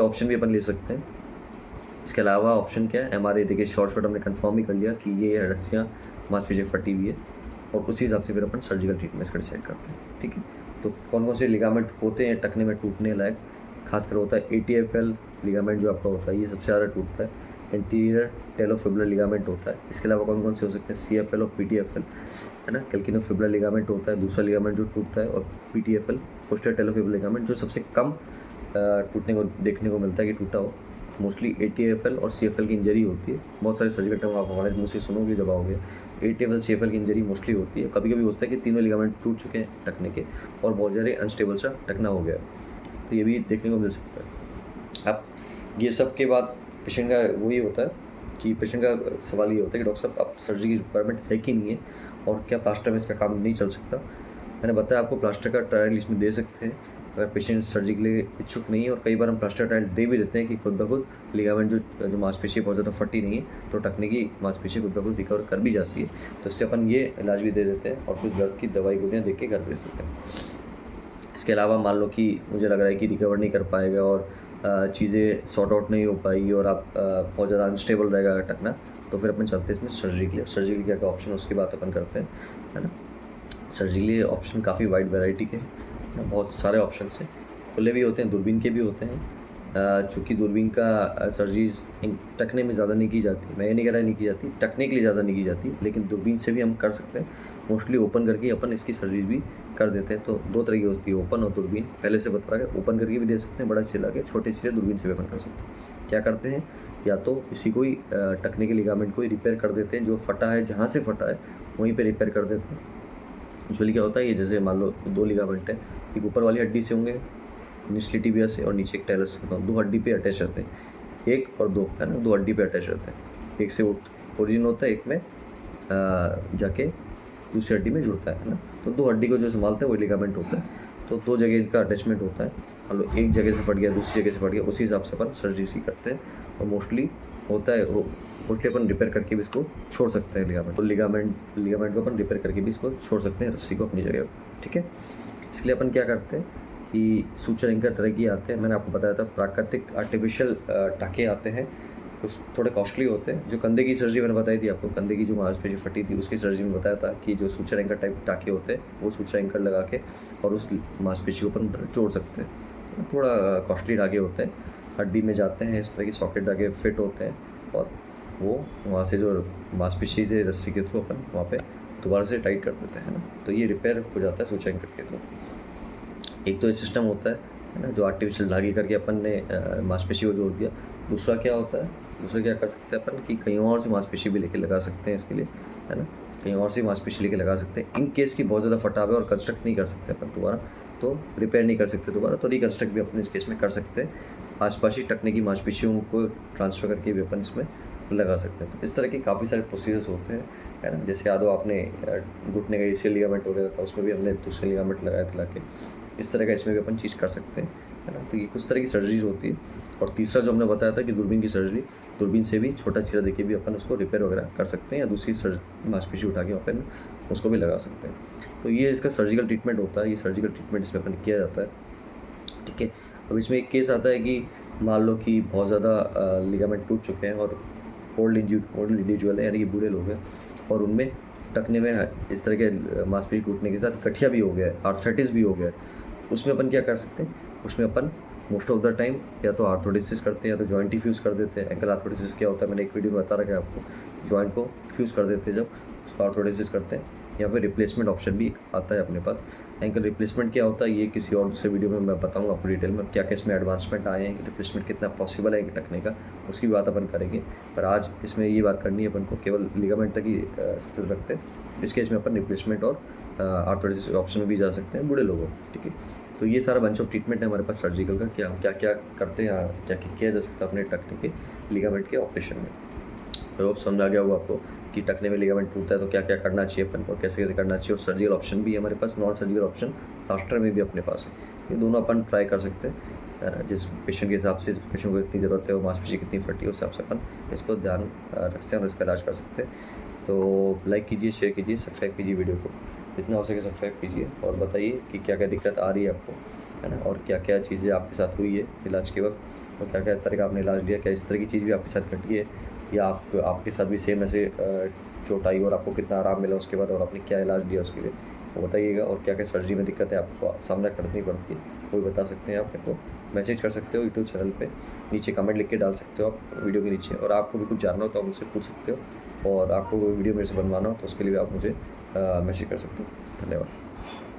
Option भी अपन ले सकते हैं। इसके अलावा ऑप्शन क्या है, MRI देखिए शॉर्ट हमने कंफर्म ही कर लिया कि ये रस्सियाँ मांसपेशियाँ फटी हुई है, और उसी हिसाब से फिर अपन सर्जिकल ट्रीटमेंट इसका डिसाइड करते हैं, ठीक है। तो कौन कौन से लिगामेंट होते हैं टखने में टूटने लायक, खासकर होता है ATFL लिगामेंट जो आपका होता है, ये सबसे ज़्यादा टूटता है। एंटीरियर टेलोफिबुलर लिगामेंट होता है। इसके अलावा कौन कौन से हो सकते हैं, CFL और PTFL, है ना। कैल्किनोफिबुलर लिगामेंट होता है, दूसरा लिगामेंट जो टूटता है, और PTFL पोस्टीरियर टेलोफिबुलर लिगामेंट जो सबसे कम टूटने को देखने को मिलता है कि टूटा हो। मोस्टली ATFL और CFL की इंजरी होती है। बहुत सारे सर्जिकल टर्म आप हमारे मुँह से सुनोगे जब आओगे। ATFL CFL की इंजरी मोस्टली होती है। कभी कभी होता है कि तीनों लिगामेंट टूट चुके हैं टखने के, और बहुत ज़्यादा अनस्टेबल सा टखना हो गया, तो ये भी देखने को मिल सकता है। अब ये सब के बाद पेशेंट का वही होता है कि पेशेंट का सवाल ये होता है कि डॉक्टर साहब अब सर्जरी की रिक्वायरमेंट है कि नहीं है, और क्या प्लास्टर में इसका काम नहीं चल सकता। मैंने बताया आपको प्लास्टर का ट्रायल इसमें दे सकते हैं अगर पेशेंट सर्जरी के लिए इच्छुक नहीं है, और कई बार हम प्लास्टर ट्रायल दे भी देते हैं कि खुद ब खुद लिगामेंट जो मांसपेशी बहुत ज़्यादा फटी नहीं है, तो टखने की मांसपेशी खुद ब खुद रिकवर कर भी जाती है, तो इसलिए अपन ये इलाज भी दे देते हैं, और कुछ दर्द की दवाई गोलियाँ दे के घर भेज देते हैं। इसके अलावा मान लो कि मुझे लग रहा है कि रिकवर नहीं कर पाएगा, और चीज़ें सॉर्ट आउट नहीं हो पाएगी, और आप बहुत ज़्यादा अनस्टेबल रहेगा टखना, तो फिर अपन चलते हैं इसमें सर्जरी के लिए। सर्जरी के क्या क्या ऑप्शन उसकी बात अपन करते हैं, है ना। सर्जरी के लिए ऑप्शन काफ़ी वाइड वैरायटी के हैं, बहुत सारे ऑप्शन हैं। खुले भी होते हैं, दूरबीन के भी होते हैं। चूँकि दूरबीन का सर्जरी टखने में ज़्यादा नहीं की जाती, मैं ये नहीं कह रहा नहीं की जाती, टखने के लिए ज़्यादा नहीं की जाती, लेकिन दूरबीन से भी हम कर सकते हैं। मोस्टली ओपन करके अपन इसकी सर्जरी भी कर देते हैं। तो दो तरह की होती है, ओपन और दूरबीन। पहले से बता रहा है, ओपन करके भी दे सकते हैं बड़ा चिल्ला के, छोटे चिल्ले दूरबीन से भी अपन कर सकते हैं। क्या करते हैं, या तो इसी को ही टखने के लिगामेंट को ही रिपेयर कर देते हैं, जो फटा है जहाँ से फटा है वहीं पर रिपेयर कर देते हैं। यूजुअली क्या होता है, ये जैसे मान लो दो लिगामेंट है, एक ऊपर वाली हड्डी से होंगे निचली टिबिया से, और नीचे एक टेलस से, दो हड्डी पे अटैच रहते हैं, एक और दो, है ना, दो हड्डी पे अटैच रहते हैं। एक से ओरिजिन होता है, एक में जाके दूसरी हड्डी में जुड़ता है ना। तो दो हड्डी को जो संभालता है वो लिगामेंट होता है। तो दो जगह इनका अटैचमेंट होता है, मान लो एक जगह से फट गया, दूसरी जगह से फट गया, उसी हिसाब से अपन सर्जरी सी करते हैं। और मोस्टली होता है वो, मोस्टली अपन रिपेयर करके भी इसको छोड़ सकते हैं लिगामेंट। तो लिगामेंट को अपन रिपेयर करके भी इसको छोड़ सकते हैं, रस्सी को अपनी जगह पर, ठीक है। इसके लिए अपन क्या करते हैं कि सूचर एंकर तरह की आते हैं। मैंने आपको बताया था प्राकृतिक आर्टिफिशियल टाँके आते हैं, कुछ थोड़े कॉस्टली होते हैं। जो कंधे की सर्जरी मैंने बताई थी आपको, कंधे की जो मांसपेशी फटी थी उसकी सर्जरी में बताया था कि जो सूचर एंकर टाइप टाँके होते हैं, वो सूचर एंकर लगा के और उस मांसपेशी को अपन जोड़ सकते हैं। थोड़ा कॉस्टली धागे होते हैं, हड्डी में जाते हैं, इस तरह की सॉकेट धागे फिट होते हैं, और वो वहाँ से जो मांसपेशी से रस्सी के थ्रू अपन वहाँ पे दोबारा से टाइट कर देते हैं ना। तो ये रिपेयर हो जाता है सूचर एंकर के थ्रू। एक तो ये सिस्टम होता है ना, जो आर्टिफिशियल धागे करके अपन ने मांसपेशी को जोड़ दिया। दूसरा क्या होता है, दूसरा क्या कर सकते हैं अपन कि कहीं और से मांसपेशी भी लेके लगा सकते हैं इसके लिए, है ना। कहीं और से मांसपेशी लेके लगा सकते हैं। इन केस की बहुत ज़्यादा फटाव है और कंस्ट्रक्ट नहीं कर सकते अपन दोबारा, तो रिपेयर नहीं कर सकते दोबारा, तो रिकन्स्ट्रक्ट भी अपन इस केस में कर सकते हैं। आसपास ही टखने की मांसपेशियों को ट्रांसफ़र करके भी अपन इसमें लगा सकते हैं। तो इस तरह के काफ़ी सारे प्रोसीजर्स होते हैं, है ना। जैसे याद हो आपने घुटने का ACL लिगामेंट हो गया था, उसमें भी हमने दूसरे लिगामेंट लगाया था लाके। इस तरह का इसमें भी अपन चीज़ कर सकते हैं, है ना। तो ये कुछ तरह की सर्जरीज होती है। और तीसरा जो हमने बताया था कि दूरबीन की सर्जरी, दूरबीन से भी छोटा चीरा देके भी अपन उसको रिपेयर वगैरह कर सकते हैं, या दूसरी मांसपेशी उठा के अपन उसको भी लगा सकते हैं। तो ये इसका सर्जिकल ट्रीटमेंट होता है। ये सर्जिकल ट्रीटमेंट इसमें अपन किया जाता है, ठीक है। अब इसमें एक केस आता है कि मान लो कि बहुत ज़्यादा लिगामेंट टूट चुके हैं, और ओल्ड इंडिविजुअल है, यानी कि बूढ़े लोग हैं, और उनमें टखने में इस तरह के मांसपेशी टूटने के साथ गठिया भी हो गया है, आर्थराइटिस भी हो गया है। उसमें अपन क्या कर सकते हैं, उसमें अपन मोस्ट ऑफ द टाइम या तो आर्थोडिसिस करते हैं, या तो जॉइंट ही फ्यूज़ कर देते हैं। एंकल आर्थोडिसिस क्या होता है, मैंने एक वीडियो में बता रखा है आपको। जॉइंट को फ्यूज़ कर देते हैं जब, उसको आर्थोडिसिस करते हैं। या फिर रिप्लेसमेंट ऑप्शन भी आता है अपने पास। एंकल रिप्लेसमेंट क्या होता है, ये किसी और दूसरे वीडियो में मैं बताऊंगा आपको डिटेल में, क्या क्या इसमें एडवांसमेंट आए हैं, रिप्लेसमेंट कितना पॉसिबल है टखने का, उसकी बात अपन करेंगे। पर आज इसमें ये बात करनी है अपन को, केवल लिगामेंट तक ही स्थित रखते हैं। इस केस में अपन रिप्लेसमेंट और आर्थोडिसिस ऑप्शन में भी जा सकते हैं बूढ़े लोगों, ठीक है। तो ये सारा बंच ऑफ ट्रीटमेंट है हमारे पास सर्जिकल का, कि हम क्या क्या करते हैं, क्या क्या किया जा सकता है अपने टखने के लिगामेंट के ऑपरेशन में। तो समझ आ गया होगा आपको कि टखने में लिगामेंट टूटता है तो क्या क्या करना चाहिए अपन को, कैसे कैसे करना चाहिए। और सर्जिकल ऑप्शन भी है हमारे पास, नॉन सर्जिकल ऑप्शन प्लास्टर में भी अपने पास है। ये दोनों अपन ट्राई कर सकते हैं, जिस पेशेंट के हिसाब से, पेशेंट को कितनी ज़रूरत है, वो मांसपेशी कितनी फटी है, उस हिसाब से अपन इसको ध्यान रखते हैं और इसका इलाज कर सकते हैं। तो लाइक कीजिए, शेयर कीजिए, सब्सक्राइब कीजिए वीडियो को, जितना हो सके सब्सक्राइब कीजिए, और बताइए कि क्या क्या दिक्कत आ रही है आपको, है ना, और क्या क्या चीज़ें आपके साथ हुई है इलाज के वक्त, और क्या क्या तरह का आपने इलाज लिया, क्या इस तरह की चीज़ भी आपके साथ घटी है या आपके साथ भी सेम ऐसे चोट आई और आपको कितना आराम मिला उसके बाद, और आपने क्या इलाज लिया उसके लिए वो बताइएगा। और क्या क्या सर्जरी में दिक्कत है आपको सामना करनी पड़ती है वो भी बता सकते हैं आप मेरे को मैसेज कर सकते हो यूट्यूब चैनल पे, नीचे कमेंट लिख के डाल सकते हो आप वीडियो के नीचे। और आपको भी कुछ जानना हो तो आप मुझसे पूछ सकते हो, और आपको वो वीडियो मेरे से बनवाना हो तो उसके लिए भी आप मुझे मैसेज कर सकते हो। धन्यवाद।